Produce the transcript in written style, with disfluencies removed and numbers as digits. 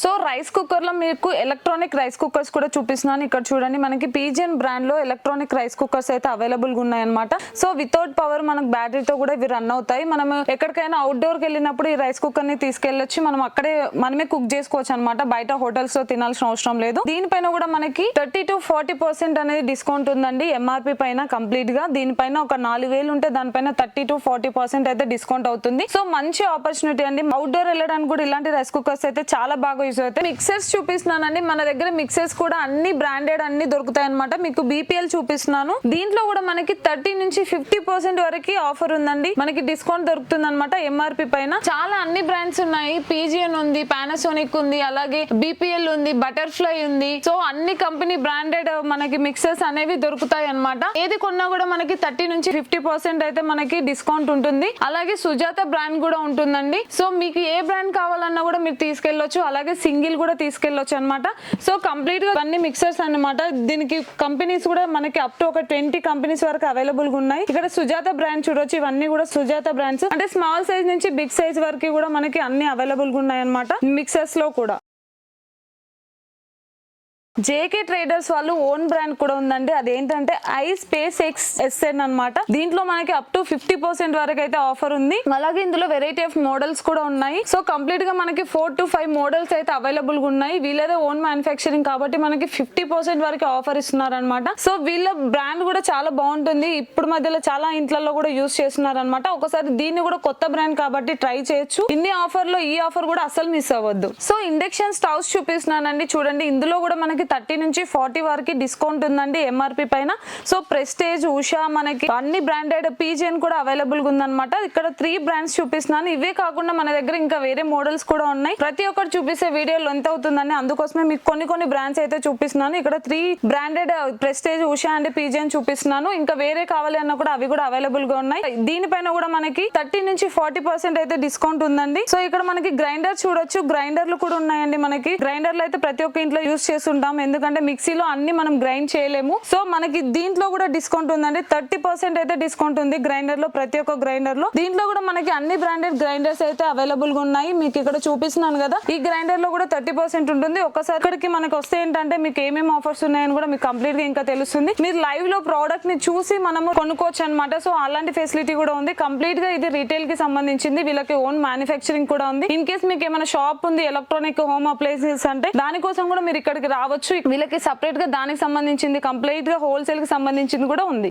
So rice cooker లో మీకు electronic rice cookers కూడా చూపిస్తున్నాను. ఇక్కడ చూడండి, మనకి పీజియన్ బ్రాండ్ లో ఎలక్ట్రానిక్ రైస్ కుక్కర్స్ అయితే అవైలబుల్ గా ఉన్నాయి అనమాట. సో వితౌట్ పవర్ మనకు బ్యాటరీతో కూడా ఇవి రన్ అవుతాయి. మనం ఎక్కడికైనా అవుట్డోర్ కి వెళ్ళినప్పుడు ఈ రైస్ కుక్కర్ ని తీసుకెళ్లొచ్చి మనం అక్కడే మనమే కుక్ చేసుకోవచ్చు అనమాట. బయట హోటల్స్ లో తినాల్సిన అవసరం లేదు. దీనిపైన కూడా మనకి 30 to 40% అనేది డిస్కౌంట్ ఉందండి ఎంఆర్పీ పైన కంప్లీట్ గా. దీనిపైన ఒక 4000 ఉంటే దానిపైన 30 to 40% అయితే డిస్కౌంట్ అవుతుంది. సో మంచి ఆపర్చునిటీ అండి. అవుట్డోర్ వెళ్ళడానికి కూడా ఇలాంటి రైస్ కుక్కర్స్ అయితే చాలా బాగా యూజ్ అవుతాయి. మిక్సర్స్ చూపిస్తున్నానండి. మన దగ్గర మిక్సర్స్ కూడా అన్ని బ్రాండెడ్ అన్ని దొరుకుతాయి అనమాట. మీకు బీపీఎల్ చూపిస్తున్నాను. దీంట్లో కూడా మనకి 30 నుంచి 50% వరకు ఆఫర్ ఉందండి. మనకి డిస్కౌంట్ దొరుకుతుంది అనమాట ఎంఆర్పీ పైన. చాలా అన్ని బ్రాండ్స్ ఉన్నాయి. పీజియన్ ఉంది, పానాసోనిక్ ఉంది, అలాగే బీపీఎల్ ఉంది, బటర్ఫ్లై ఉంది. సో అన్ని కంపెనీ బ్రాండెడ్ మనకి మిక్సర్స్ అనేవి దొరుకుతాయి అనమాట. ఏది కొన్నా కూడా మనకి 30 నుంచి 50% అయితే మనకి డిస్కౌంట్ ఉంటుంది. అలాగే సుజాత బ్రాండ్ కూడా ఉంటుందండి. సో మీకు ఏ బ్రాండ్ కావాలన్నా కూడా మీరు తీసుకెళ్లొచ్చు. అలాగే సింగిల్ కూడా తీసుకెళ్లొచ్చు అనమాట. సో కంప్లీట్ గా అన్ని మిక్సర్స్ అన్నమాట. దీనికి కంపెనీస్ కూడా మనకి అప్ టు ఒక 20 కంపెనీస్ వరకు అవైలబుల్ గా ఉన్నాయి. ఇక్కడ సుజాత బ్రాండ్ చూడొచ్చు. ఇవన్నీ కూడా సుజాత బ్రాండ్స్, అంటే స్మాల్ సైజ్ నుంచి బిగ్ సైజ్ వరకు కూడా మనకి అన్ని అవైలబుల్ గా ఉన్నాయి అనమాట మిక్సర్స్ లో కూడా. జేకే ట్రేడర్స్ వాళ్ళు ఓన్ బ్రాండ్ కూడా ఉందండి. అదేంటంటే ఐ స్పేస్ ఎక్స్ ఎస్ఎన్ అనమాట. దీంట్లో మనకి అప్ టు 50% వరకు అయితే ఆఫర్ ఉంది. అలాగే ఇందులో వెరైటీ ఆఫ్ మోడల్స్ కూడా ఉన్నాయి. సో కంప్లీట్ గా మనకి 4 to 5 మోడల్స్ అయితే అవైలబుల్ గా ఉన్నాయి. వీళ్ళదే ఓన్ మ్యానుఫ్యాక్చరింగ్ కాబట్టి మనకి 50% వరకు ఆఫర్ ఇస్తున్నారు అనమాట. సో వీళ్ళ బ్రాండ్ కూడా చాలా బాగుంటుంది. ఇప్పుడు మధ్యలో చాలా ఇంట్లలో కూడా యూజ్ చేస్తున్నారు అనమాట. ఒకసారి దీన్ని కూడా కొత్త బ్రాండ్ కాబట్టి ట్రై చేయొచ్చు. ఇన్ని ఆఫర్ లో ఈ ఆఫర్ కూడా అసలు మిస్ అవ్వద్దు. సో ఇండక్షన్ స్టవ్స్ చూపిస్తున్నానండి. చూడండి, ఇందులో కూడా మనకి 30 నుంచి 40 వరకు డిస్కౌంట్ ఉందండి ఎంఆర్పీ పైన. సో ప్రెస్టేజ్, ఉషా, మనకి అన్ని బ్రాండెడ్, పీజియన్ కూడా అవైలబుల్ గా ఉందన్నమాట. ఇక్కడ 3 బ్రాండ్స్ చూపిస్తున్నాను. ఇవే కాకుండా మన దగ్గర ఇంకా వేరే మోడల్స్ కూడా ఉన్నాయి. ప్రతి ఒక్కటి చూపిస్తే వీడియో లెంత్ అవుతుందని అందుకోసమే మీకు కొన్ని బ్రాండ్స్ అయితే చూపిస్తున్నాను. ఇక్కడ 3 branded prestige, Usha and pigeon చూపిస్తున్నాను. ఇంకా వేరే కావాలి అన్నా కూడా అవి కూడా అవైలబుల్ గా ఉన్నాయి. దీనిపైన కూడా మనకి 30 నుంచి 40% అయితే డిస్కౌంట్ ఉందండి. సో ఇక్కడ మనకి గ్రైండర్ చూడొచ్చు. గ్రైండర్లు కూడా ఉన్నాయండి. మనకి గ్రైండర్లు అయితే ప్రతి ఒక్క ఇంట్లో యూజ్ చేస్తుంటాం. ఎందుకంటే మిక్సీలో అన్ని మనం గ్రైండ్ చేయలేము. సో మనకి దీంట్లో కూడా డిస్కౌంట్ ఉందండి. 30% అయితే డిస్కౌంట్ ఉంది గ్రైండర్ లో, ప్రతి ఒక్క గ్రైండర్ లో. దీంట్లో కూడా మనకి అన్ని బ్రాండెడ్ గ్రైండర్స్ అయితే అవైలబుల్ గా ఉన్నాయి. మీకు ఇక్కడ చూపిస్తున్నాను కదా, ఈ గ్రైండర్ లో కూడా 30% ఉంటుంది. ఒకసారి ఇక్కడికి మనకి వస్తే ఏంటంటే మీకు ఏమేమి ఆఫర్స్ ఉన్నాయని కూడా మీకు కంప్లీట్ గా ఇంకా తెలుస్తుంది. మీరు లైవ్ లో ప్రోడక్ట్ ని చూసి మనము కొనుక్కోవచ్చు అనమాట. సో అలాంటి ఫెసిలిటీ కూడా ఉంది. కంప్లీట్ గా ఇది రీటైల్ కి సంబంధించింది. వీళ్ళకి ఓన్ మ్యానుఫ్యాక్చరింగ్ కూడా ఉంది. ఇన్ కేస్ మీకు ఏమైనా షాప్ ఉంది ఎలక్ట్రానిక్ హోమ్ అప్లయన్సెస్ అంటే దానికోసం కూడా మీరు ఇక్కడికి రావచ్చు. వీళ్ళకి సపరేట్ గా దానికి సంబంధించింది, కంప్లీట్ గా హోల్సేల్ కి సంబంధించింది కూడా ఉంది.